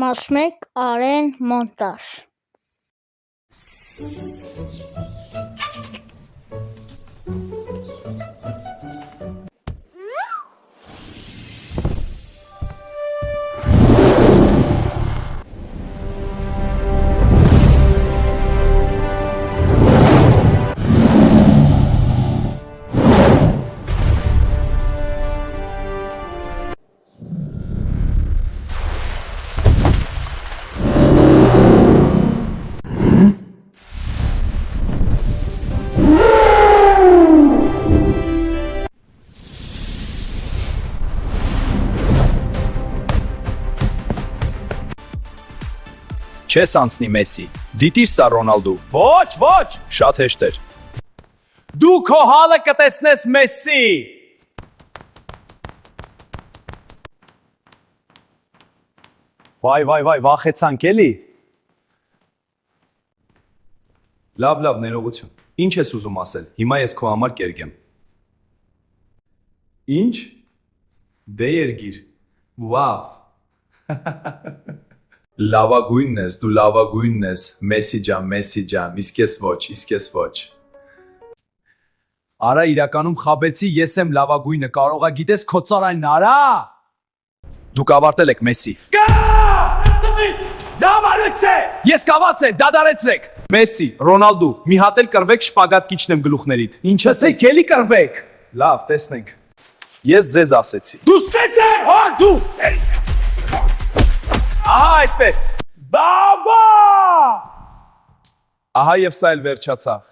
Մաս 1 Արեն մոնտաժ Չես անցնի Մեսսի, դիտիր սա Ռոնալդու։ Ոչ, Շատ հեշտ էր։ դու քո հալը կտեսնես Մեսսի։ Վայ, վախեցանք էլի։ Լավ, ներողություն։ Ինչ ես ուզում ասել, հիմա ես քո համար կերգեմ։ Ինչ։ Դե երգիր։ Վավ։ Լավագույնն ես, դու լավագույնն ես, Մեսսի ջան, իսկ ես ոչ։ Արա իրականում խաբեցի, ես եմ լավագույնը, կարողա գիտես քո ծառայն արա։ Դուք ավարտել եք Մեսսի։ Ես կաված է, դադարեցրեք։ Մեսսի, Ռոնալդու, մի հատ էլ կռվեք շպագատ կիչնեմ գլուխներիդ։ Ինչպես եք էլի կռվեք։ Լավ, տեսնենք։ Ես ձեզ ասեցի։ Դու ստեցե, դու։ Ահա այսպես։ Բաբա։ Ահա եւ սա էլ վերջացավ։